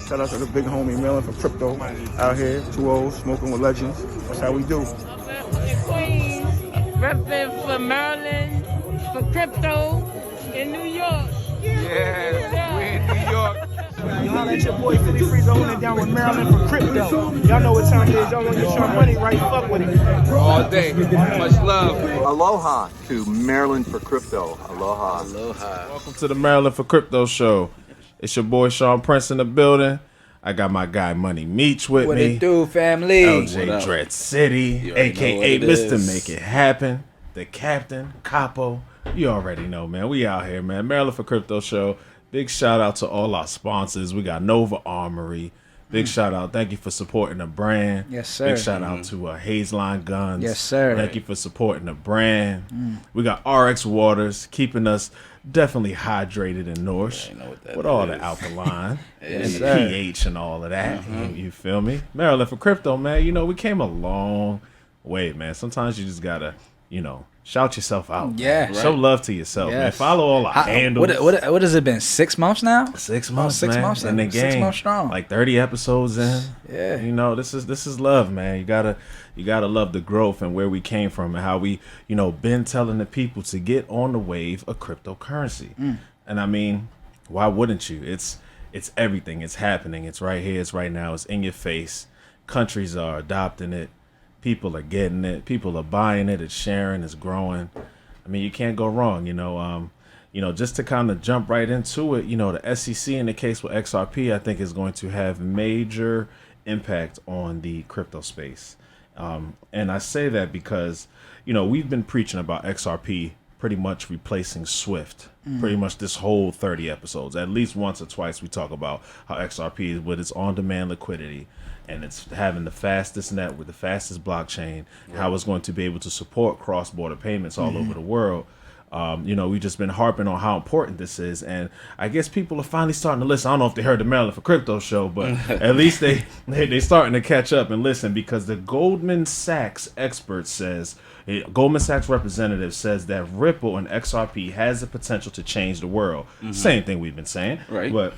Shout out to the big homie Maryland for Crypto out here, 2-0, smoking with legends. That's how we do. Queens, repping for Maryland, for Crypto in New York. Yeah, we in New York. You holler at your boy Philly Freezer holding it down with Maryland for Crypto. Y'all know what time it is. Y'all want to get your money right. Fuck with it. All day. Much love. Aloha to Maryland for Crypto. Aloha. Aloha. Welcome to the Maryland for Crypto show. It's your boy Sean Prince in the building. I got my guy Money Meech with What me. it do, family? LJ Dread City, a.k.a. Mr. Make It Happen, the Captain, Capo. You already know, man. We out here, man. Maryland for Crypto show. Big shout out to all our sponsors. We got Nova Armory. Big shout out. Thank you for supporting the brand. Yes, sir. Big shout out to Hazeline Guns. Yes, sir. Thank you for supporting the brand. We got RX Waters keeping us definitely hydrated and nourished with all the alkaline and the pH and all of that. You feel me? Maryland for Crypto, man. You know, we came a long way, man. Sometimes you just gotta, shout yourself out. Yeah. Man. Show love to yourself, man. Follow all our handles. What has it been? 6 months now? 6 months, 6 man. months in the game. 6 months strong. Like 30 episodes in. Yeah. This is love, man. You gotta love the growth and where we came from and how we, been telling the people to get on the wave of cryptocurrency. And I mean, why wouldn't you? It's everything. It's happening. It's right here. It's right now. It's in your face. Countries are adopting it. People are getting it. People are buying it. It's sharing. It's growing. I mean, you can't go wrong. Just to kind of jump right into it. The SEC in the case with XRP, I think is going to have major impact on the crypto space. And I say that because, we've been preaching about XRP pretty much replacing Swift. Pretty much this whole 30 episodes. At least once or twice we talk about how XRP is with its on-demand liquidity and it's having the fastest network, the fastest blockchain, how it's going to be able to support cross-border payments all over the world. We've just been harping on how important this is, and I guess people are finally starting to listen. I don't know if they heard the Maryland for Crypto show, but at least they're starting to catch up and listen, because the Goldman Sachs expert says, Goldman Sachs representative says that Ripple and XRP has the potential to change the world. Same thing we've been saying, right? But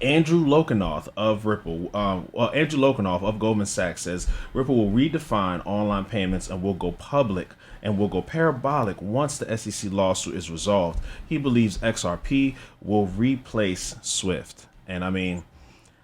Andrew Lokanoff of Ripple, Andrew Lokanoff of Goldman Sachs says Ripple will redefine online payments and will go public and will go parabolic once the SEC lawsuit is resolved. He believes XRP will replace Swift. And I mean,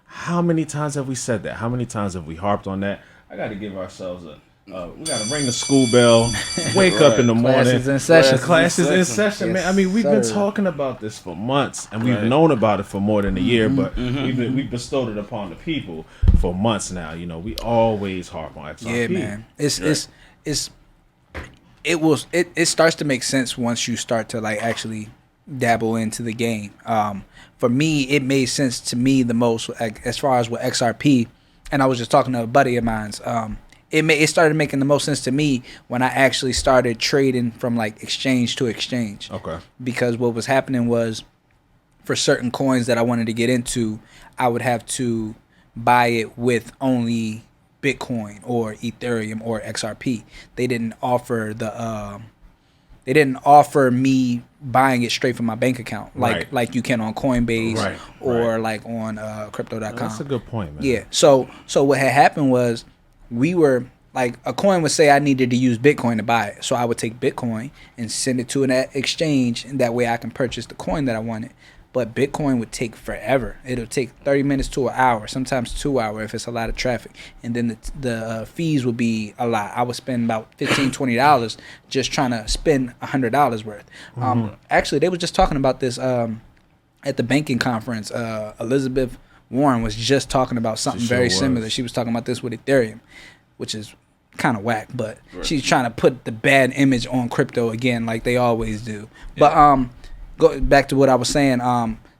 how many times have we said that? How many times have we harped on that? I got to give ourselves we got to ring the school bell, wake up in the morning. Classes in session. Classes in session, man. Yes, I mean, we've been sir. talking about this for months, and we've known about it for more than a year, but we've bestowed it upon the people for months now. We always harp on XRP. Yeah, man. It starts to make sense once you start to actually dabble into the game. For me, it made sense to me the most as far as with XRP, and I was just talking to a buddy of mine's. It started making the most sense to me when I actually started trading from exchange to exchange. Okay. Because what was happening was, for certain coins that I wanted to get into, I would have to buy it with only Bitcoin or Ethereum or XRP. They didn't offer me buying it straight from my bank account like you can on CoinBase or on crypto.com. That's a good point, man. Yeah. So what had happened was, we were a coin would say I needed to use Bitcoin to buy it. So I would take Bitcoin and send it to an exchange, and that way I can purchase the coin that I wanted. But Bitcoin would take forever. It'll take 30 minutes to an hour, sometimes 2 hours if it's a lot of traffic. And then the fees would be a lot. I would spend about $15, $20 just trying to spend $100 worth. Actually, they were just talking about this at the banking conference. Elizabeth Warren was just talking about something very similar. She was talking about this with Ethereum, which is kind of whack, but she's trying to put the bad image on crypto again, like they always do. Yeah. But go back to what I was saying.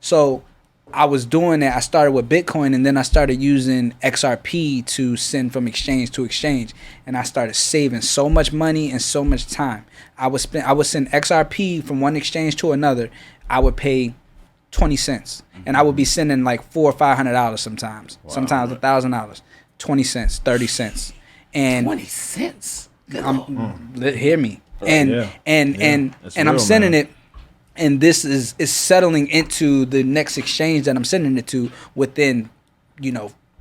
So I was doing that. I started with Bitcoin, and then I started using XRP to send from exchange to exchange, and I started saving so much money and so much time. I would send XRP from one exchange to another. I would pay 20 cents, and I would be sending $400 or $500 sometimes. Wow. Sometimes $1,000. 20 cents, 30 cents, and 20 cents. Hear me. And I'm sending it and this is settling into the next exchange that I'm sending it to within,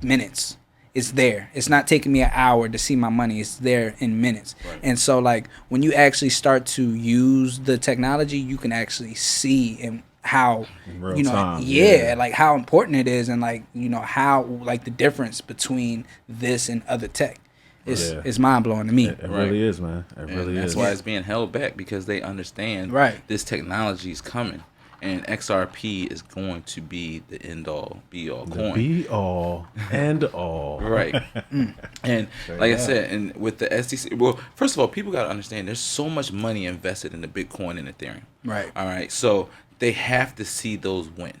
minutes. It's there. It's not taking me an hour to see my money. It's there in minutes. Right. And so, like, when you actually start to use the technology, you can actually see and how, in real time. Like how important it is, and like, how, like, the difference between this and other tech. It's mind blowing to me. It really is, man. It really that's is. why it's being held back, because they understand this technology is coming. And XRP is going to be the end all, be all coin. Be all and all. Right. And like I said, and with the SEC, well, first of all, people got to understand there's so much money invested in the Bitcoin and Ethereum. Right. All right. So they have to see those win.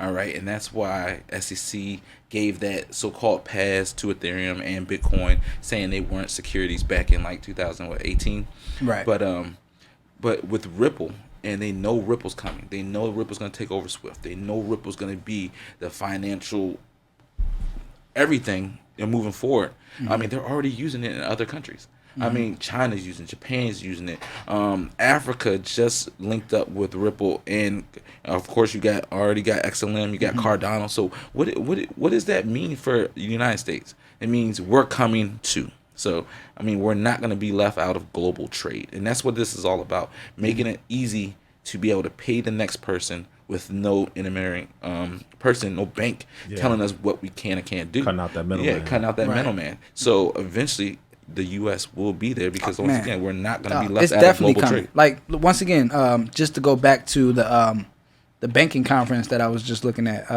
All right. And that's why SEC gave that so-called pass to Ethereum and Bitcoin, saying they weren't securities back in like 2018. Right. But with Ripple, and they know Ripple's coming. They know Ripple's going to take over Swift. They know Ripple's going to be the financial everything and moving forward. I mean, they're already using it in other countries. I mean, China's using it. Japan's using it. Africa just linked up with Ripple, and of course, you already got XLM. You got Cardano. So what does that mean for the United States? It means we're coming too. So, I mean, we're not going to be left out of global trade. And that's what this is all about, making it easy to be able to pay the next person with no intermediary person, no bank telling us what we can and can't do. Cutting out that middleman. Yeah, cutting out that middleman. So, eventually, the U.S. will be there because, once again, we're not going to be left out of global trade. Like, once again, just to go back to the banking conference that I was just looking at,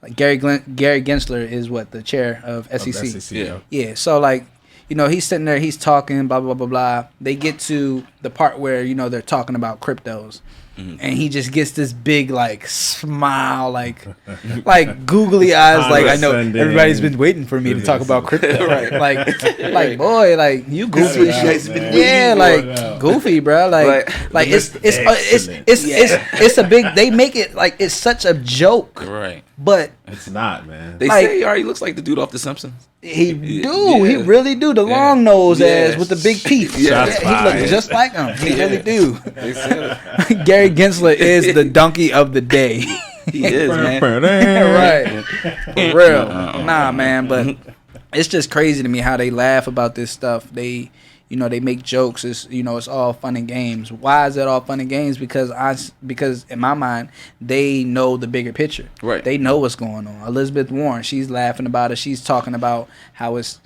like Gary Gensler is the chair of SEC. Yeah. So like, he's sitting there, he's talking, blah blah blah blah. They get to the part where they're talking about cryptos, and he just gets this big like smile, like googly eyes, like I know everybody's been waiting for me to talk about crypto, right? Like boy, like you goofy, goofy, bro. Like it's a big. They make it like it's such a joke, right? But it's not, man. They say he already looks like the dude off The Simpsons. He really do. The long nose ass with the big teeth. He looks just like him. He really do. Gary Gensler is the donkey of the day. He is, man. Right. For real. Nah, man, but it's just crazy to me how they laugh about this stuff. They they make jokes. It's it's all fun and games. Why is it all fun and games? Because in my mind, they know the bigger picture. Right. They know what's going on. Elizabeth Warren, she's laughing about it. She's talking about how it's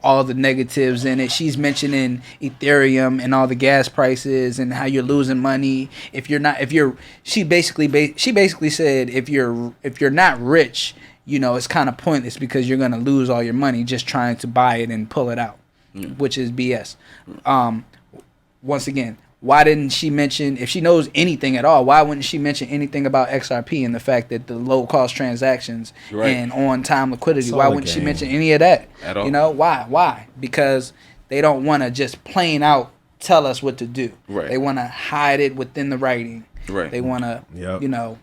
all the negatives in it. She's mentioning Ethereum and all the gas prices and how you're losing money she basically said if you're not rich, it's kind of pointless because you're going to lose all your money just trying to buy it and pull it out. Which is BS. Once again, why didn't she mention, if she knows anything at all, why wouldn't she mention anything about XRP and the fact that the low cost transactions and on time liquidity? Why wouldn't she mention any of that at all? Why? Because they don't want to just plain out tell us what to do. Right. They want to hide it within the writing. Right. They want to,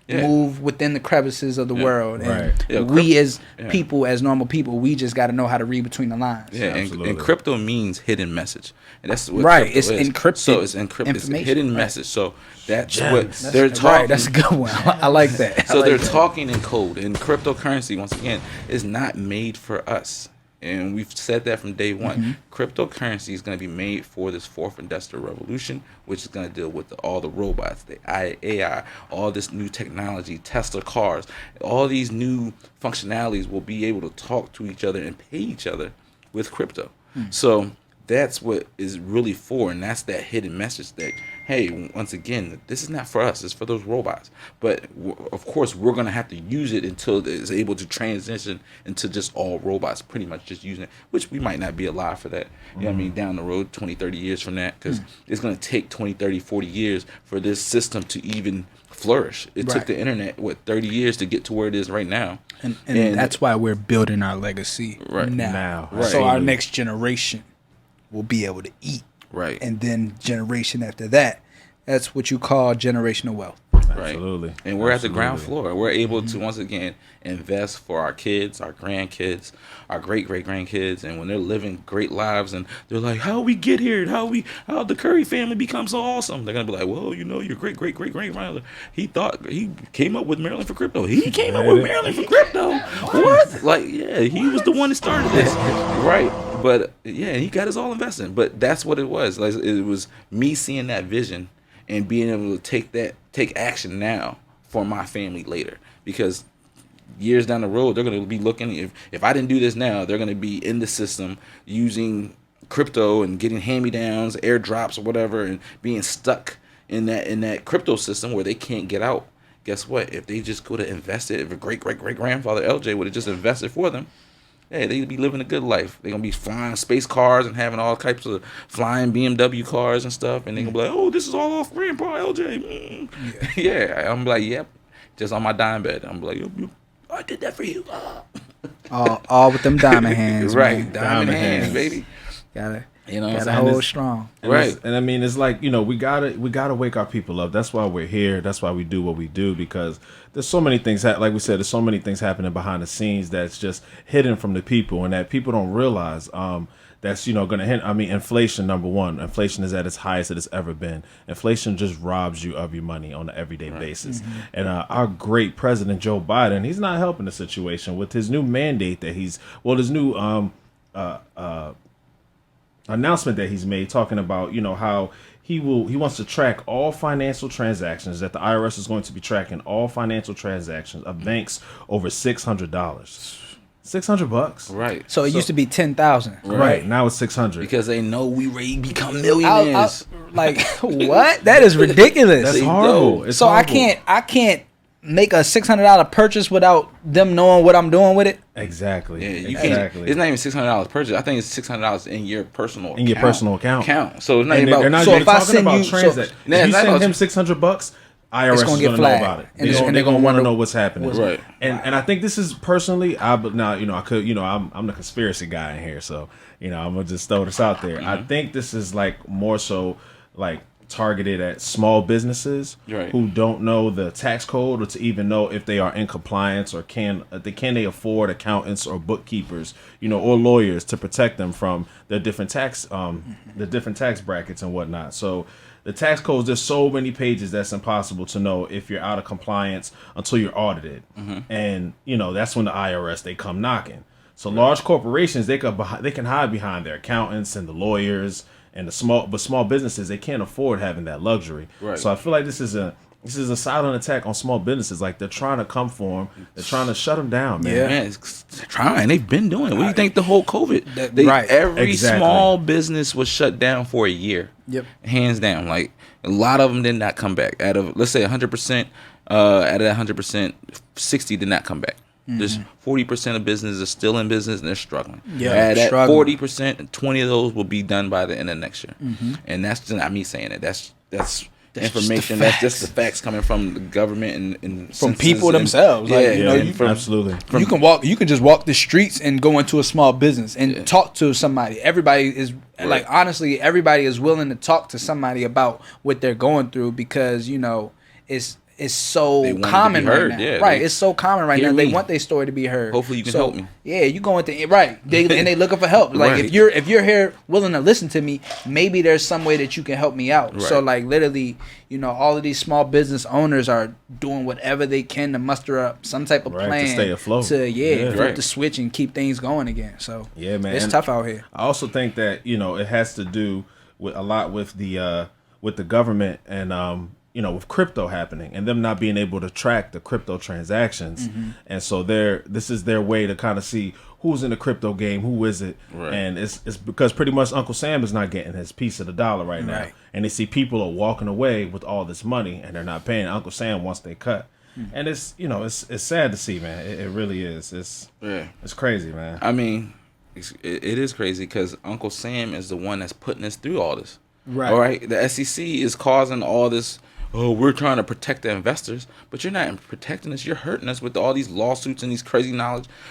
move within the crevices of the world. And we as people, as normal people, we just got to know how to read between the lines. Yeah, and crypto means hidden message. And that's what it's is. Encrypted. So it's encrypted. It's a hidden message. So that's what they're talking. That's a good one. I like that. So they're talking in code. And cryptocurrency, once again, is not made for us. And we've said that from day one. Cryptocurrency is going to be made for this fourth industrial revolution, which is going to deal with all the robots, the AI, all this new technology, Tesla cars, all these new functionalities will be able to talk to each other and pay each other with crypto. So that's what is really for, and that's that hidden message that, hey, once again, this is not for us, it's for those robots. But of course, we're going to have to use it until it's able to transition into just all robots, pretty much just using it, which we might not be alive for that. You know what I mean? Down the road, 20, 30 years from that, because it's going to take 20, 30, 40 years for this system to even flourish. It took the internet, 30 years to get to where it is right now. And that's why we're building our legacy now. So our next generation will be able to eat. Right. And then generation after that, that's what you call generational wealth. Right. Absolutely. And we're at the ground Absolutely. floor. We're able to once again invest for our kids, our grandkids, our great grandkids, and when they're living great lives and they're like, how we get here? How the Curry family become so awesome? They're gonna be like, well, your great grandfather, he came up with Maryland for crypto. He came up with Maryland for crypto. What? Like, yeah, he was the one that started this. Right. But yeah, he got us all investing. But that's what it was. Like, it was me seeing that vision and being able to take action now for my family later. Because years down the road, they're going to be looking, if I didn't do this now, they're going to be in the system using crypto and getting hand-me-downs, airdrops or whatever, and being stuck in that crypto system where they can't get out. Guess what? If they just go to invest it, if a great-great-great-grandfather LJ would have just invested for them, hey, they'd be living a good life. They're going to be flying space cars and having all types of flying BMW cars and stuff. And they're going to be like, oh, this is all off Grandpa LJ. Yeah. I'm like, yep. Just on my dime bed. I'm like, yep, I did that for you. All with them diamond hands. Right. Man. Diamond hands, baby. Gotta Gotta hold strong. Right. And I mean, it's like, we gotta wake our people up. That's why we're here. That's why we do what we do, because there's so many things like we said, there's so many things happening behind the scenes that's just hidden from the people, and that people don't realize. That's gonna hit. I mean, inflation, number one. Inflation is at its highest it has ever been. Inflation just robs you of your money on an everyday basis. Mm-hmm. And our great president Joe Biden, he's not helping the situation with his new mandate that his new announcement that he's made, talking about how he wants to track all financial transactions, that the IRS is going to be tracking all financial transactions of banks over $600. $600. Right. So it used to be 10,000. Right. Now it's 600. Because they know we ready to become millionaires. Like what? That is ridiculous. That's horrible. It's so horrible. I can't make a $600 purchase without them knowing what I'm doing with it. Exactly. Yeah, you exactly. can't. It's not even $600 purchase. I think it's $600 in your personal account. So it's not And even they're about. not So even if I talking send about you- transact. so- If you Nah, send him $600, IRS is gonna going get to know flagged. about it. And They're they're going to gonna want to wonder know what's happening. Right. And I think this is personally, I'm the conspiracy guy in here, so I'm gonna just throw this out there. I think this is like more so like targeted at small businesses who don't know the tax code, or to even know if they are in compliance, or can they afford accountants or bookkeepers, or lawyers to protect them from the different tax brackets and whatnot. So the tax codes, there's so many pages that's impossible to know if you're out of compliance until you're audited. And that's when the IRS, they come knocking. So large corporations, they can hide behind their accountants and the lawyers, and small businesses, they can't afford having that luxury. Right. So I feel like this is a silent attack on small businesses. Like, they're trying to come for them. They're trying to shut them down, man. Yeah, man, they're trying. They've been doing it. What do you think the whole COVID? Every small business was shut down for a year. Yep. Hands down. Like, a lot of them did not come back. Out of, let's say 100%, out of that 100%, 60 did not come back. Just 40% of businesses are still in business and they're struggling. Yeah, at struggling. 40%, 20 of those will be done by the end of next year. And that's just not me saying it. That's information. That's just the facts coming from the government and From people themselves. Like, absolutely. You can just walk the streets and go into a small business and talk to somebody. Everybody is like, honestly, everybody is willing to talk to somebody about what they're going through, because it's so common right now. Yeah, right, it's so common right now. They want their story to be heard. Hopefully you can help me. Yeah, you go into they looking for help. Like, if you're here willing to listen to me, maybe there's some way that you can help me out. Right. So like, literally, all of these small business owners are doing whatever they can to muster up some type of plan to stay afloat. Flip the switch and keep things going again. So yeah, man, it's tough out here. I also think that it has to do with a lot with the government and with crypto happening and them not being able to track the crypto transactions. And so this is their way to kind of see who's in the crypto game, who is it. And it's because pretty much Uncle Sam is not getting his piece of the dollar right now. And they see people are walking away with all this money and they're not paying Uncle Sam once they cut. And it's it's sad to see, man. It really is. It's crazy, man. I mean, it is crazy because Uncle Sam is the one that's putting us through all this. Right. All right. The SEC is causing all this oh, we're trying to protect the investors, but you're not protecting us. You're hurting us with all these lawsuits and these crazy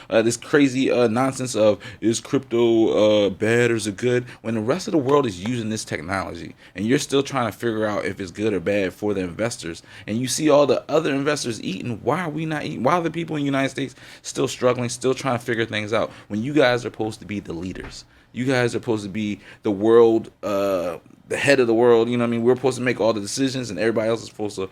this crazy nonsense of is crypto bad or is it good? When the rest of the world is using this technology and you're still trying to figure out if it's good or bad for the investors, and you see all the other investors eating, why are we not eating? Why are the people in the United States still struggling, still trying to figure things out when you guys are supposed to be the leaders? You guys are supposed to be the world, the head of the world. You know what I mean? We're supposed to make all the decisions, and everybody else is supposed to,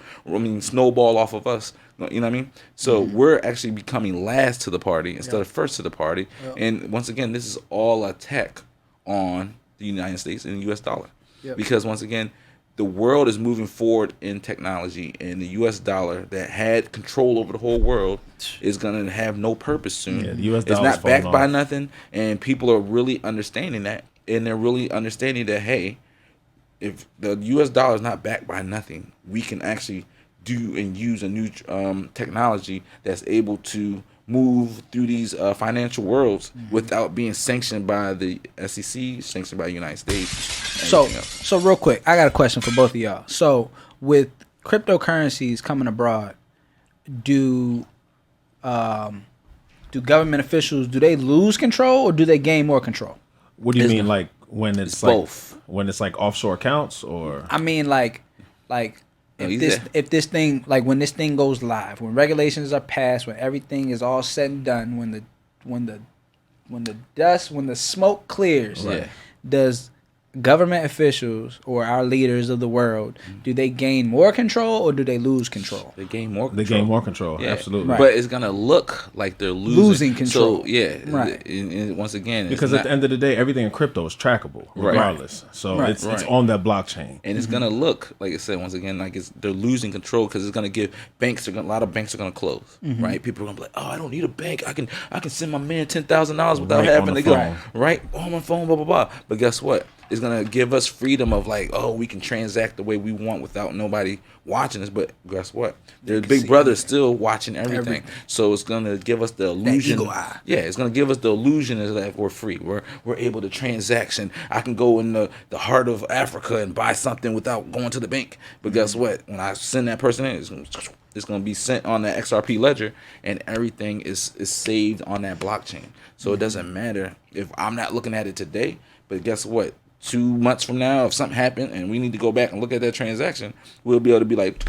snowball off of us. You know what I mean? So we're actually becoming last to the party instead of first to the party. And once again, this is all attack on the United States and the U.S. dollar. Because once again, the world is moving forward in technology, and the U.S. dollar that had control over the whole world is going to have no purpose soon. Yeah, the US it's dollar's not backed by falling off. nothing, and people are really understanding that, and they're really understanding that, hey, if the U.S. dollar is not backed by nothing, we can actually do and use a new technology that's able to move through these financial worlds without being sanctioned by the SEC, sanctioned by the United States. So real quick, I got a question for both of y'all. So with cryptocurrencies coming abroad, do government officials, do they lose control or do they gain more control? What do you mean, like when it's like both. when it's like offshore accounts, or I mean, like if this thing, like when this thing goes live, when regulations are passed, when everything is all said and done, when the smoke clears, does government officials or our leaders of the world, do they gain more control or do they lose control? They gain more control. they gain more control? Yeah. Absolutely. Right. But it's going to look like they're losing control. So, yeah. Right. And once again, Because at the end of the day, everything in crypto is trackable, regardless. So it's on that blockchain. And it's gonna look, like I said, once again, like they're losing control because it's gonna give banks. A lot of banks are gonna close, right? People are gonna be like, "Oh, I don't need a bank. I can send my man $10,000 without Right having on to the go phone. right on my phone." Blah blah blah. But guess what? It's gonna give us freedom of like, oh, we can transact the way we want without nobody watching us. But guess what? Their big brother is still watching everything. So it's gonna give us the illusion. eagle eye. Yeah, it's gonna give us the illusion is that we're free. We're able to transaction. I can go in the heart of Africa and buy something without going to the bank. But guess what? When I send that person in, it's gonna be sent on that XRP ledger, and everything is saved on that blockchain. So it doesn't matter if I'm not looking at it today. But guess what? 2 months from now, if something happened and we need to go back and look at that transaction, we'll be able to be like,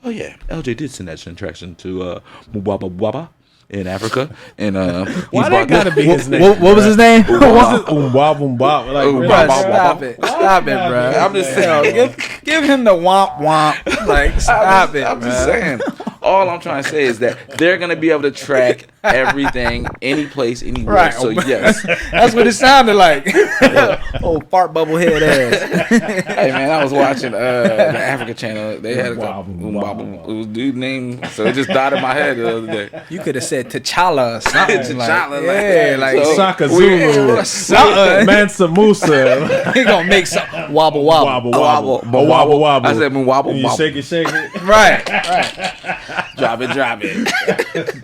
oh yeah, LJ did send that transaction to Mwaba in Africa, and Why that gotta be his name? What was his name? Womp womp. Like, Bruh, stop it, bro. I'm just saying, give him the womp womp. Like, stop it, I'm bro. just saying. All I'm trying to say is that they're gonna be able to track everything, any place, anywhere. Right. So yes, That's what it sounded like. Oh, fart bubble head ass. hey man, I was watching the Africa channel. They had a Wobble. it was dude named, so it just died in my head the other day. You could have said T'Challa or something. T'Challa, yeah, like so- Saka we- Zulu, something. Mansa Musa, He gonna make some wobble wobble. wobble wobble wobble. I said wobble And you wobble. shake it. Right. Drop it.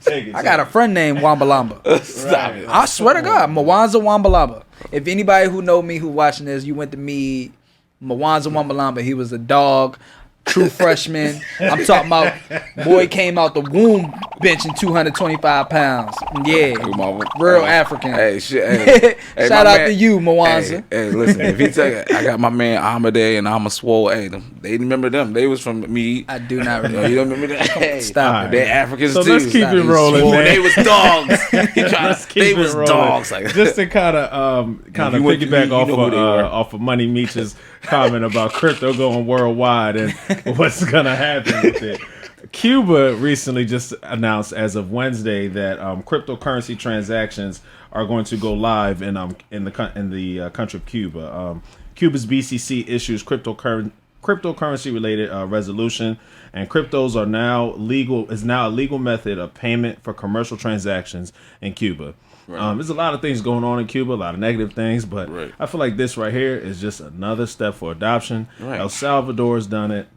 Take it. I got a friend named Wambalamba. Stop it. I swear to God, Mwanza Wambalamba. If anybody who know me who watching this, you went to meet Mwanza Wambalamba. He was a dog, true freshman. I'm talking about boy came out the womb benching 225 pounds. Yeah, real African. Hey, shit. Hey, Shout my out man- to you, Mwanza. Hey, listen, if he tell you, I got my man Amadei and I'm a swole. Hey, they remember them. They was from me. I do not You remember. don't remember that? Hey, Stop it, They man. Africans So too. let's keep it Stop rolling, swole. man. They was dogs. He tried to, they Keep it was rolling. dogs. Like Just to kind of You went to- piggyback you off know who they were. off of Money Meech's comment about crypto going worldwide and what's gonna happen with it. Cuba recently just announced as of Wednesday that cryptocurrency transactions are going to go live in the country of Cuba. Cuba's BCC issues cryptocurrency related resolution, and cryptos are now legal. Is now a legal method of payment for commercial transactions in Cuba. There's a lot of things going on in Cuba, a lot of negative things, but I feel like this right here is just another step for adoption. Right. El Salvador's done it.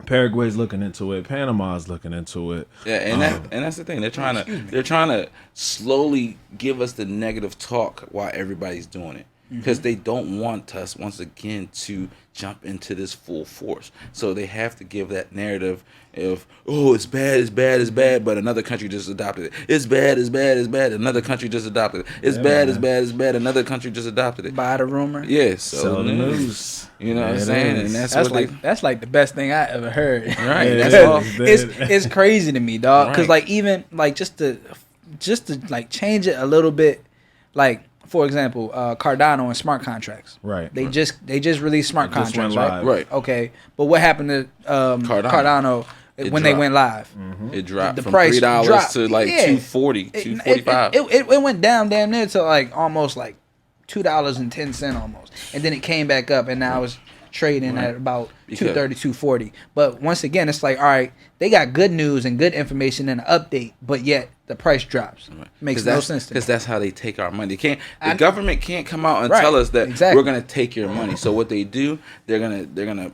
Paraguay's looking into it. Panama's looking into it. Yeah, and that's the thing. They're trying to slowly give us the negative talk while everybody's doing it, because they don't want us once again to jump into this full force. So they have to give that narrative of, oh, it's bad, but another country just adopted it. It's bad, another country just adopted it. It's bad, another country just adopted it. Buy the rumor. Yeah, so Sell the news. You know what I'm saying? And that's what that's like the best thing I ever heard. right. Yeah, That's all. It's crazy to me, dog. Because Right. like even like just to like change it a little bit, like for example, Cardano and smart contracts. Right. They just released smart It just contracts, went right? live. Right. Okay, but what happened to Cardano It when they dropped. went live? It dropped The from price $3 dropped. to like Yeah. $2.40, $2.45. It went down damn near to like almost like $2.10 almost, and then it came back up, and now it's trading at about Because- $2.30, $2.40. But once again, it's like, all right, they got good news and good information in an update, but yet the price drops. Makes no sense to me. Because that's how they take our money. The government can't come out and Right, tell us that exactly. we're gonna take your money. So what they do, they're gonna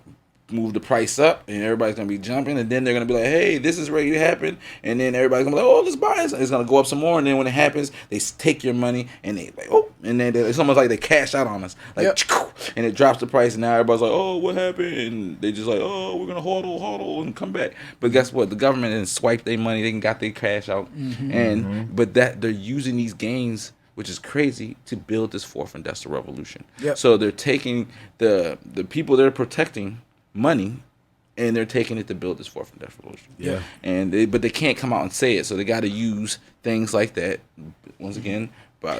move the price up, and everybody's gonna be jumping, and then they're gonna be like, hey, this is ready to happen, and then everybody's gonna be like, oh, let's buy it. It's gonna go up some more, and then when it happens, they take your money, and they like, oh, and then it's almost like they cash out on us, like, and it drops the price, and now everybody's like, oh, what happened? And they just like, oh, we're gonna hodl and come back. But guess what? The government didn't swipe their money, they got their cash out, but that they're using these gains, which is crazy, to build this fourth industrial revolution. Yep. So they're taking the people they're protecting money, and they're taking it to build this fourth industrial revolution. Yeah. But they can't come out and say it, so they got to use things like that. Once again, buy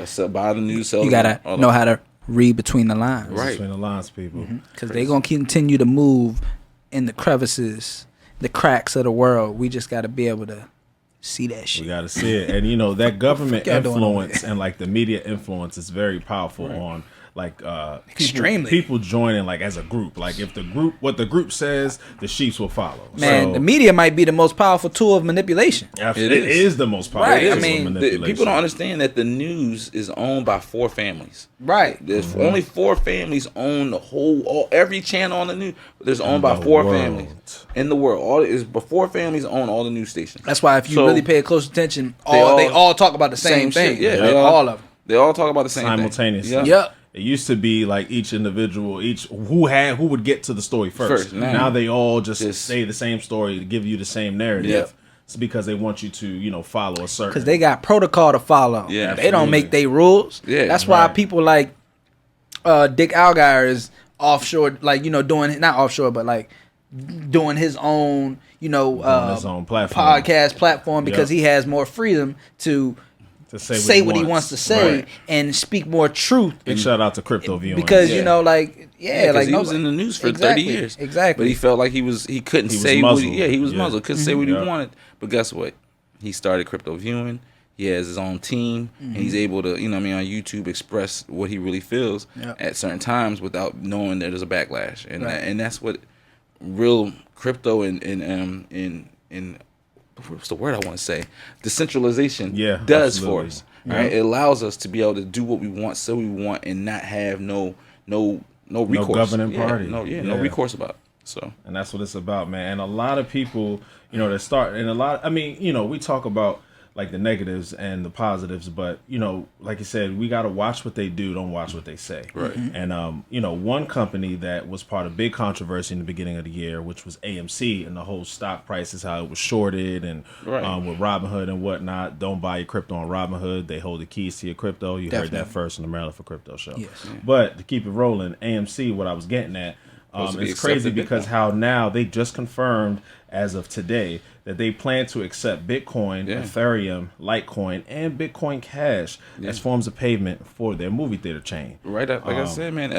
the news, sell. You gotta know how to read between the lines, Right. Between the lines, people. Because they're gonna continue to move in the crevices, the cracks of the world. We just gotta be able to see that shit. We got to see it. And, you know, that government y'all doing over influence and, like, the media influence is very powerful on, like, Extremely. people joining, like, as a group. Like, if what the group says, the sheeps will follow. Man, So, the media might be the most powerful tool of manipulation. absolutely, it is the most powerful. Right, I tool of mean, manipulation. People don't understand that the news is owned by 4 families. Right. There's only 4 families own the every channel on the news. There's owned by the 4 world. families in the world. All is 4 families own all the news stations. That's why if you So, really pay close attention, all- they all talk about the same thing. shit. Yeah, Like, all of them. They all talk about the same thing. Simultaneously. Yeah. Yep. It used to be like each individual, who would get to the story first. Now they all just say the same story to give you the same narrative. Yeah. It's because they want you to, you know, follow a certain. Because they got protocol to follow. Yeah, they don't absolutely. make their rules. Yeah, that's why right. people like Dick Algier is offshore, like, you know, doing not offshore, but like doing his own, you know, on his own platform. podcast platform because Yep. he has more freedom to say what he wants to say Right. and speak more truth. Big shout out to crypto viewing. Because Yeah. you know, like, Yeah, like he was nobody- in the news for Exactly, 30 years. exactly. But he felt like he couldn't He was say what he, muzzled. he was Yeah. muzzled. Couldn't say what he Yeah. wanted. But guess what? He started crypto viewing. He has his own team, and he's able to, you know what I mean, on YouTube express what he really feels Yep. at certain times without knowing that there's a backlash. And Right. and that's what real crypto and what's the word I want to say? Decentralization does for absolutely. us. Right? It allows us to be able to do what we want, say what we want, and not have no recourse. governing party. No Yeah. recourse about it. So And that's what it's about, man. And a lot of people, you know, I mean, you know, we talk about like the negatives and the positives, but you know, like you said, we got to watch what they do, don't watch what they say. Right. And you know, one company that was part of big controversy in the beginning of the year, which was AMC, and the whole stock prices, how it was shorted, and Right. with Robinhood and whatnot. Don't buy your crypto on Robinhood; they hold the keys to your crypto. You heard Definitely. that first on the Maryland for Crypto show. Yes. But to keep it rolling, AMC, what I was getting at. Supposed to be It's crazy accepted because Bitcoin. how now they just confirmed as of today that they plan to accept Bitcoin, Yeah. Ethereum, Litecoin, and Bitcoin Cash as forms of payment for their movie theater chain. right up, like I said, man,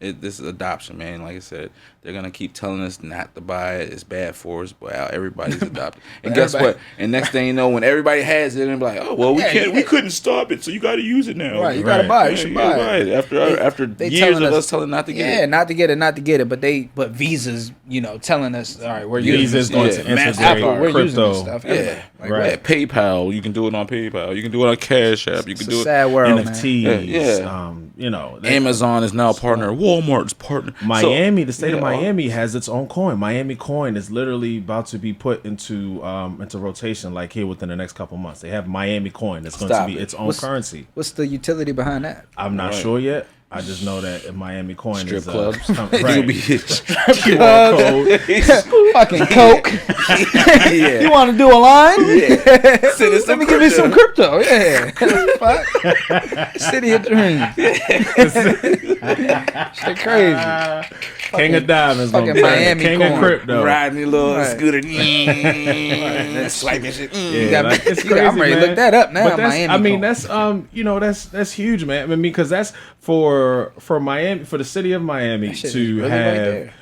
this is adoption, man. Like I said, they're gonna keep telling us not to buy it. It's bad for us, but everybody's adopted. And guess what? And next thing you know, when everybody has it, they're gonna be like, oh well, we couldn't stop it, so you got to use it now. Right, you gotta buy it. You should you buy gotta it. After They years telling of us- us telling not to get Yeah, it. not to get it, but Visa's, you know, telling us, all right, we're using Visa's this going stuff. to integrate Apple, we're using crypto. this stuff. Yeah, Everybody. Like, right. Yeah, PayPal. You can do it on PayPal. You can do it on Cash App. You can It's do a it. sad world, man. NFTs, Yeah. You know, Amazon is now a partner. Walmart's partner. Miami, the state of yeah. Miami has its own coin. Miami coin is literally about to be put into rotation, like here within the next couple months. They have Miami coin that's going Stop to be it. its own currency. What's the utility behind that? I'm not Right. sure yet. I just know that in Miami Coin Strip is clubs. right. You'll be QR code. Fucking coke. yeah. You want to do a line? Yeah. Send us Let me give you some crypto. Yeah. Fuck. City of dreams. Shit crazy. King of Diamonds. fucking gonna turn Miami King Coin. of Crypto. Riding your little Right. scooter. Swiping shit. Yeah, like, it's You got- crazy, I'm ready to man. look that up now. But that's, Miami I mean, Coin. that's you know, that's huge, man. I mean, because that's for Miami, for the city of Miami That shit to is really right have there.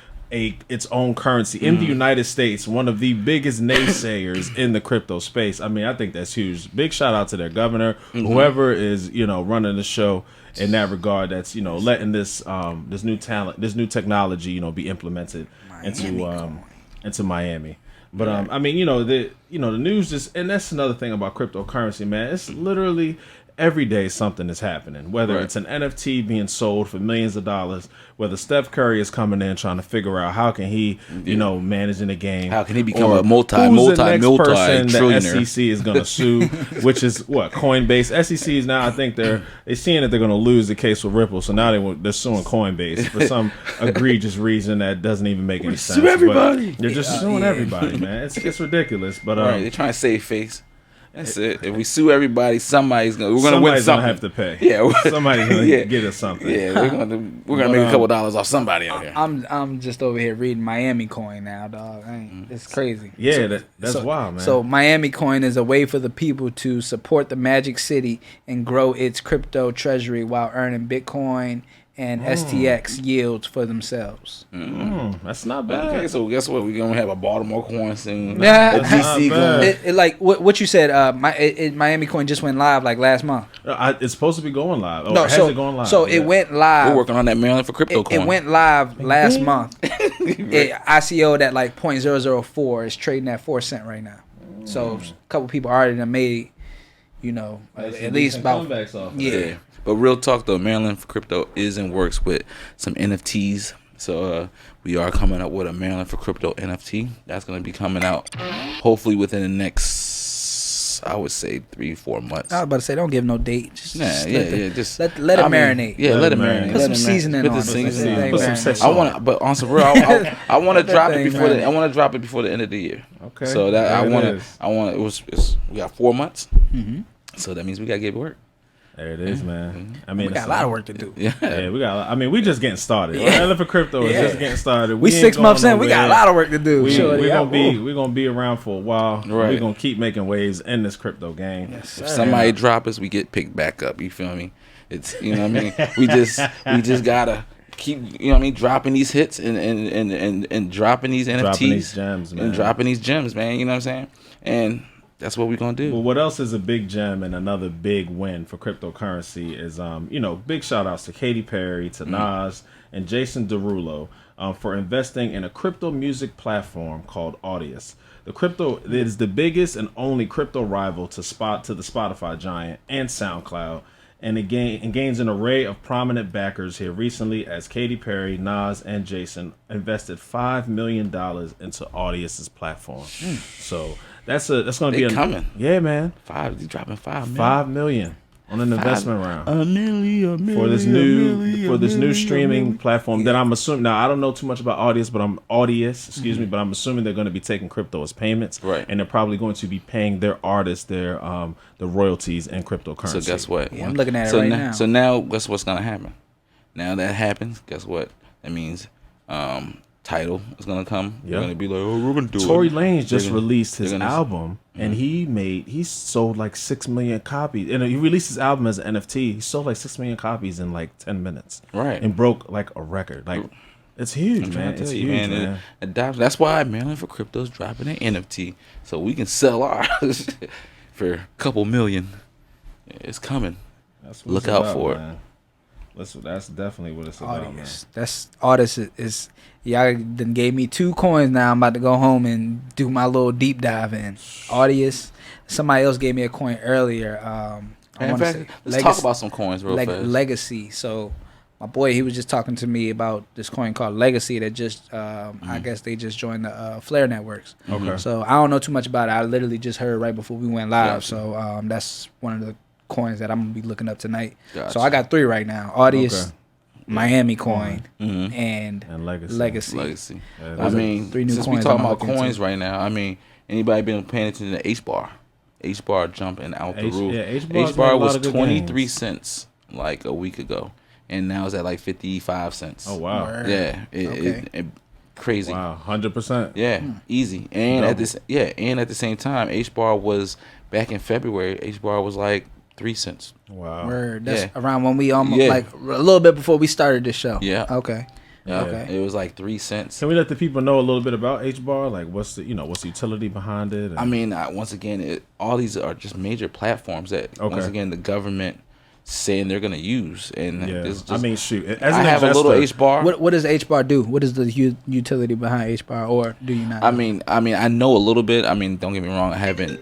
its own currency in the United States, one of the biggest naysayers in the crypto space. I mean, I think that's huge. Big shout out to their governor, whoever is running the show in that regard. That's letting this this new talent, this new technology, be implemented into Miami. But I mean, the news just, and that's another thing about cryptocurrency, man. It's literally every day something is happening. Whether it's an NFT being sold for millions of dollars, whether Steph Curry is coming in trying to figure out how can he, manage in the game. How can he become or a multi who's the next person the trillionaire? SEC is going to sue, which is what CoinBase. SEC is now. I think they're seeing that they're going to lose the case with Ripple, so now they're suing CoinBase for some egregious reason that doesn't even make any sense. Sue everybody. But they're just suing everybody, man. It's ridiculous. But Right, they're trying to save face. That's it. If we sue everybody, we're gonna win somebody's something. gonna have to pay. Yeah, somebody's gonna Yeah. get us something. Yeah, we're gonna make a couple dollars off somebody out here. I'm just over here reading Miami Coin now, dog. It's crazy. Yeah, that's wild, man. So Miami Coin is a way for the people to support the Magic City and grow its crypto treasury while earning Bitcoin and STX yields for themselves. That's not bad. Okay, so guess what? We're gonna have a Baltimore coin soon. Yeah. A DC Not bad. coin. Like what you said, Miami Coin just went live like last month. It's supposed to be going live. Oh, No, has so it going live? so it went live. We're working on that Maryland for crypto coin. It went live last month. It ICO'd at like 0.004. It's trading at 4 cents right now. So a couple people already done made, at least about comebacks off. Yeah. But real talk though, Maryland for crypto is in works with some NFTs. So we are coming up with a Maryland for crypto NFT. That's gonna be coming out hopefully within the next, I would say 3-4 months. I was about to say, don't give no date. Just Just let it marinate. Yeah, let it marinate. Put Let some it marinate. seasoning Put on the it. seasoning. Let Put that some marinate. seasoning. I want to, but on some real, I want to Let drop that it thing before marinate. I want to drop it before the end of the year. Okay. So that There I it want is. to. We got 4 months. So that means we got to get to work. There it is, man. I mean, We got a lot of work to do. Yeah. we got. I mean, we just getting started. Maryland for crypto is just getting started. We ain't 6 going months in. We got a nowhere. lot of work to do. We're gonna be around for a while. Right. We're gonna keep making waves in this crypto game. If somebody drop us, we get picked back up. You feel me? It's what I mean. we just gotta keep dropping these hits and dropping these NFTs, Dropping these gems, man. and dropping these gems, man. You know what I'm saying? And that's what we're gonna do. Well, what else is a big gem and another big win for cryptocurrency is, big shout outs to Katy Perry, to Nas, and Jason Derulo for investing in a crypto music platform called Audius. It is the biggest and only crypto rival to the Spotify giant and SoundCloud, and it gains an array of prominent backers here recently as Katy Perry, Nas, and Jason invested $5 million into Audius's platform. So that's going to be coming. Yeah, man. He's dropping $5 million. $5 million on an investment round A million for this new streaming platform that I'm assuming. Now I don't know too much about Audius, but I'm assuming they're going to be taking crypto as payments, Right. And they're probably going to be paying their artists the royalties in cryptocurrency. So guess what? Yeah, I'm looking at it right now. So now, guess what's gonna happen? Now that happens, guess what? That means Tidal is gonna come. Yeah. They're gonna be like, oh, we're gonna do Tory it. Lanez just They're gonna- released his they're gonna- album, and he sold like 6 million copies. And he released his album as an NFT. He sold like 6 million copies in like 10 minutes, Right. And broke like a record. Like it's huge, I'm trying man. to It's tell you, huge, man. man. That's why Maryland for Crypto is dropping an NFT, so we can sell ours for a couple million. It's coming. That's what Look it's out about, for it. man. That's definitely what it's about, man. That's Audius is y'all done gave me 2 coins now. I'm about to go home and do my little deep dive in Audius. Somebody else gave me a coin earlier. I In want to fact, say let's talk about some coins real fast. Legacy. So my boy, he was just talking to me about this coin called Legacy that just I guess they just joined the Flare networks. Okay. So I don't know too much about it. I literally just heard right before we went live. Gotcha. So that's one of the coins that I'm gonna be looking up tonight. Gotcha. So I got 3 right now. Audius, Miami Coin, and Legacy. Legacy. Yeah, I mean, 3 new since we coins talking I'm about looking coins into. right now, I mean, anybody been paying attention to HBAR? HBAR jumping out the roof. Yeah, HBAR's made a HBAR lot was of good 23 gains. cents like a week ago, and now it's at like 55 cents. Oh wow. Word. Yeah, Okay. crazy. Wow, 100%. Yeah, easy. And at Double. at the same time, HBAR was back in February. HBAR was like 3 cents. Wow. Word. That's Yeah. around when we almost Yeah. like a little bit before we started this show. Yeah. Okay. Yeah, Okay. it was like 3 cents. Can we let the people know a little bit about HBAR? Like, what's the utility behind it? And- I mean, once again, all these are just major platforms that once again the government saying they're gonna use. And yeah. it's just, I mean, shoot. As I an have investor, a little HBAR. What does HBAR do? What is the utility behind HBAR, or do you not? I mean, I know a little bit. I mean, don't get me wrong. I haven't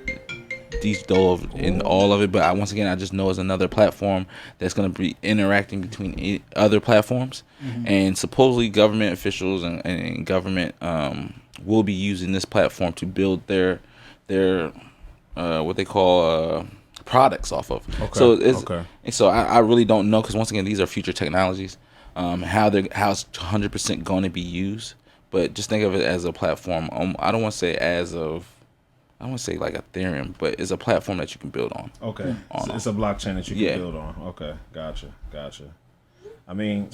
deep dove in all of it, but once again, I just know it's another platform that's going to be interacting between other platforms, and supposedly government officials and government will be using this platform to build their what they call products off of. Okay. So it's Okay. so I really don't know, because once again, these are future technologies. How it's 100% going to be used, but just think of it as a platform. I don't want to say I don't want to say like Ethereum, but it's a platform that you can build on. Okay. It's a blockchain that you can Yeah. build on. Okay. Gotcha. I mean,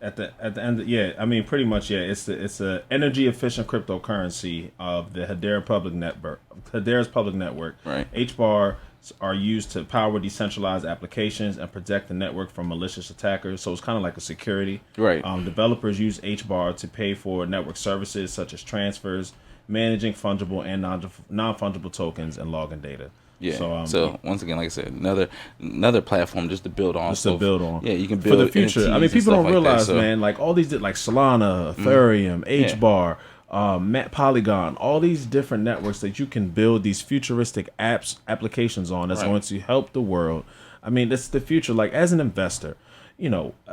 at the end, I mean, pretty much, yeah. It's a energy efficient cryptocurrency of the Hedera public network. Hedera's public network. Right. HBAR are used to power decentralized applications and protect the network from malicious attackers. So it's kind of like a security. Right. Developers use HBAR to pay for network services such as transfers, managing fungible and non-fungible tokens, and login data. Yeah. So once again, like I said, another platform just to build on. Just to build on. Yeah, you can build for the future. NFTs I mean, and people stuff don't like that, realize, so- man. Like all these, like Solana, Ethereum, HBAR, Polygon, all these different networks that you can build these futuristic applications on. That's Right. going to help the world. I mean, it's the future. Like as an investor,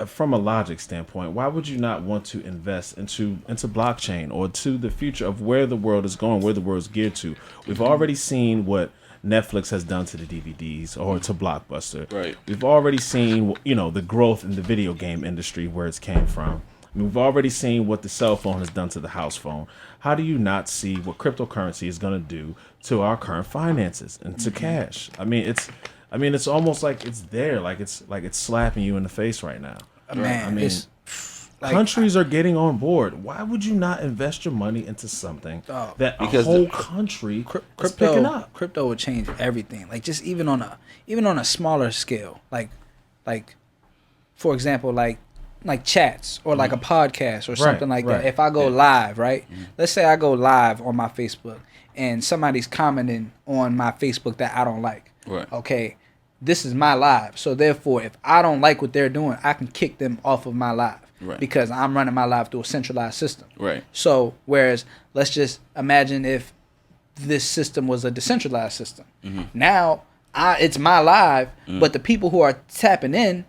from a logic standpoint, why would you not want to invest into blockchain or to the future of where the world is going, where the world's geared to? We've already seen what Netflix has done to the DVDs or to Blockbuster. Right. We've already seen, the growth in the video game industry, where it's came from. I mean, we've already seen what the cell phone has done to the house phone. How do you not see what cryptocurrency is going to do to our current finances and to cash? I mean, it's almost like it's there, like it's slapping you in the face right now. Man, I mean, it's like, countries are getting on board. Why would you not invest your money into something that a because whole country is picking up? Crypto would change everything. Like just even on a smaller scale. Like for example, like chats or like a podcast or something like that. right. If I go live, right? Let's say I go live on my Facebook and somebody's commenting on my Facebook that I don't like. Right. Okay, this is my live. So therefore, if I don't like what they're doing, I can kick them off of my live. Right. Because I'm running my live through a centralized system. Right. So whereas let's just imagine if this system was a decentralized system. Now it's my live, but the people who are tapping in,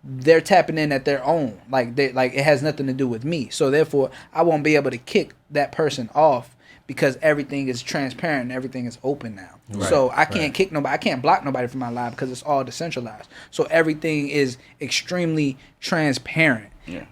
they're tapping in at their own. Like it has nothing to do with me. So therefore, I won't be able to kick that person off because everything is transparent and everything is open now. Right, So I can't kick nobody. I can't block nobody from my live because it's all decentralized. So everything is extremely transparent. Yeah.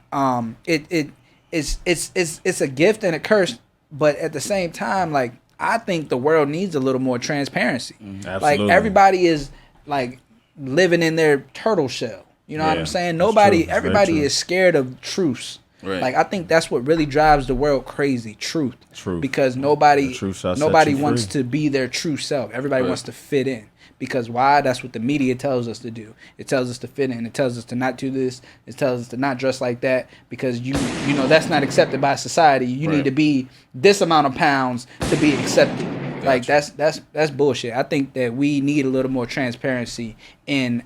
It's a gift and a curse, but at the same time, like I think the world needs a little more transparency. Like Absolutely. everybody is like living in their turtle shell. You know what Yeah, I'm saying? that's Nobody, true. It's very everybody true. is scared of truths. Right. Like I think that's what really drives the world crazy. Truth. Truth. Because nobody The truth shall set nobody you wants free. to be their true self. Everybody Right. wants to fit in. Because why? That's what the media tells us to do. It tells us to fit in. It tells us to not do this. It tells us to not dress like that because you know that's not accepted by society. You Right. need to be this amount of pounds to be accepted. Like that's bullshit. I think that we need a little more transparency in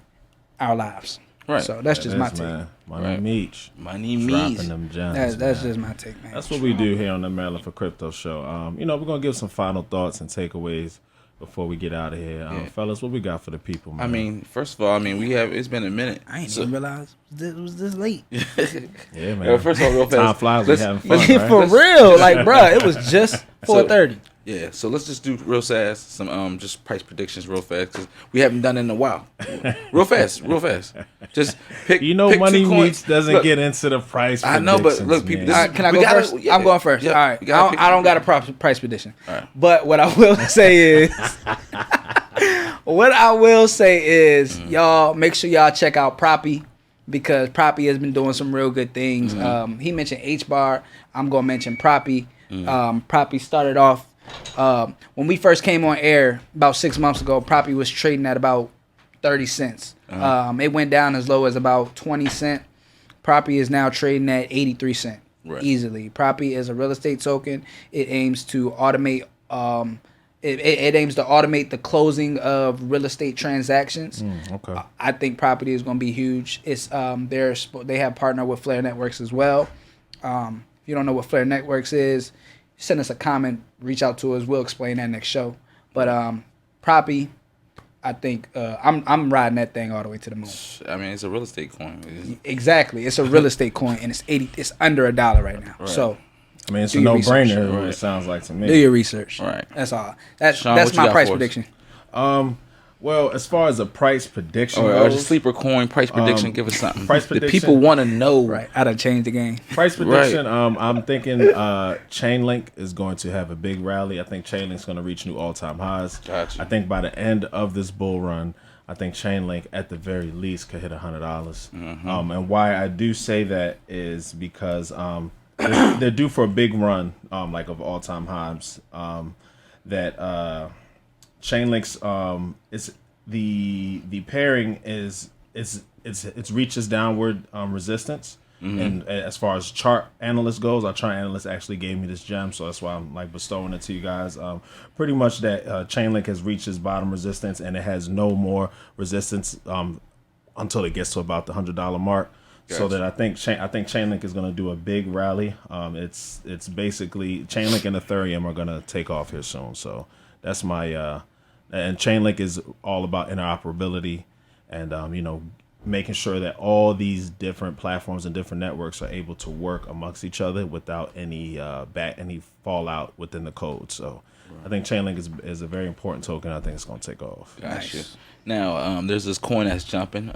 our lives. Right. So that's just my take. Man. Money Right. Meech. Money Dropping means. them gems. That's man. just my take, man. That's what we do here on the Maryland for Crypto show. We're gonna give some final thoughts and takeaways before we get out of here. Fellas, what we got for the people, man? I mean, first of all, it's been a minute. I ain't So- even realize it was this late. yeah, man. Yeah, first of all, real fast. Time flies. We let's- having fun, right? For real, like, bruh, it was just 4:30. Yeah, so let's just do real fast some just price predictions real fast because we haven't done it in a while. Real fast. Just pick. You know, pick Money two coins. Meets doesn't get into the price. I know, but look, predictions, people. man. Can I go first? Yeah. I'm going first. Yeah, All right. we gotta pick I don't two. got a price prediction. All right. But what I will say is, y'all make sure y'all check out Proppy because Proppy has been doing some real good things. He mentioned HBAR. I'm gonna mention Proppy. Proppy started off when we first came on air about 6 months ago. Proppy was trading at about 30 cents. It went down as low as about 20 cents. Proppy is now trading at 83 cents easily. Proppy is a real estate token. It aims to automate. It aims to automate the closing of real estate transactions. Okay. I think property is going to be huge. It's they have partnered with Flare Networks as well. If you don't know what Flare Networks is, send us a comment, reach out to us. We'll explain that next show. But Proppy, I think I'm riding that thing all the way to the moon. I mean, it's a real estate coin. Exactly, it's a real estate coin, and it's under $1 right now. Right. So. I mean, it's Do a your no-brainer. research. It sounds like to me. Do your research. Right. That's all. That's Sean, what you my got price for us? prediction. Well, as far as a price prediction Or goes, just sleeper coin price prediction. Give us something. price The prediction- people want to know. Right. I done changed the game. price prediction, I'm thinking Chainlink is going to have a big rally. I think Chainlink's going to reach new all-time highs. Gotcha. I think by the end of this bull run, I think Chainlink at the very least could hit $100. And why I do say that is because they're due for a big run, like of all-time highs. That Chainlink's it's the pairing is it's reaches downward resistance. And as far as chart analyst goes, our chart analyst actually gave me this gem, so that's why I'm like bestowing it to you guys. Pretty much that Chainlink has reached its bottom resistance, and it has no more resistance until it gets to about the $100 mark. Gotcha. So that I think Chainlink is going to do a big rally. It's basically Chainlink and Ethereum are going to take off here soon. So that's my and Chainlink is all about interoperability and making sure that all these different platforms and different networks are able to work amongst each other without any any fallout within the code. So I think Chainlink is a very important token. I think it's going to take off. Gotcha. Now, there's this coin that's jumping.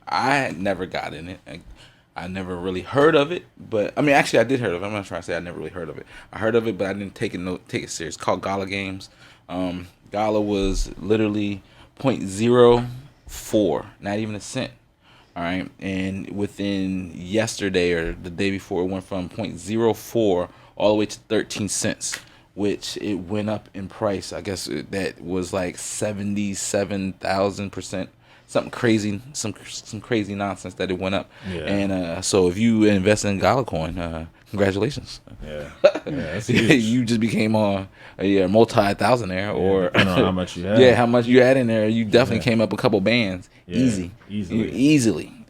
I never got in it. I never really heard of it, but I mean, actually, I did heard of it. I'm not trying to say I never really heard of it. I heard of it, but I didn't take it serious. It's called Gala Games. Gala was literally 0.04, not even a cent. All right, and within yesterday or the day before, it went from 0.04 all the way to 13 cents. Which it went up in price. I guess that was like 77,000%, something crazy, some crazy nonsense that it went up. Yeah. And so if you invest in Gala Coin, congratulations. Yeah, that's huge. You just became a multi-thousandaire, or I don't know how much you had. Yeah, how much you had in there. You definitely came up a couple bands, easily.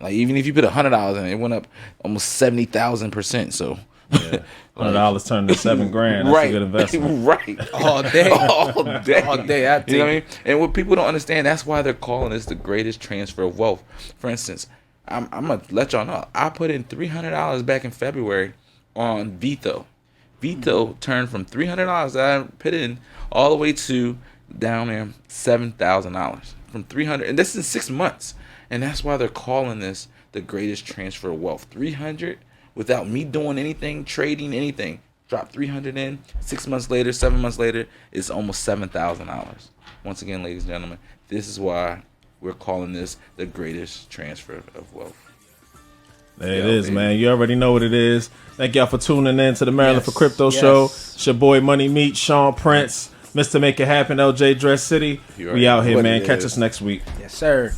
Like even if you put $100 in it, it went up almost 70,000%. So. Yeah. $100 turned to $7,000. That's a good investment. Right. All day. All day. All day. I You know what I mean? And what people don't understand, that's why they're calling this the greatest transfer of wealth. For instance, I'm going to let y'all know. I put in $300 back in February on Vito. Vito turned from $300 that I put in all the way to down there $7,000. From $300. And this is in 6 months. And that's why they're calling this the greatest transfer of wealth. $300 without me doing anything, trading anything. Drop $300 in. 6 months later, 7 months later, it's almost $7,000. Once again, ladies and gentlemen, this is why we're calling this the greatest transfer of wealth. There it is, man. You already know what it is. Thank y'all for tuning in to the Maryland for Crypto Show. It's your boy Money Meat, Sean Prince, Mr. Make It Happen, LJ Dress City. We out here, man. Catch us next week. Yes, sir.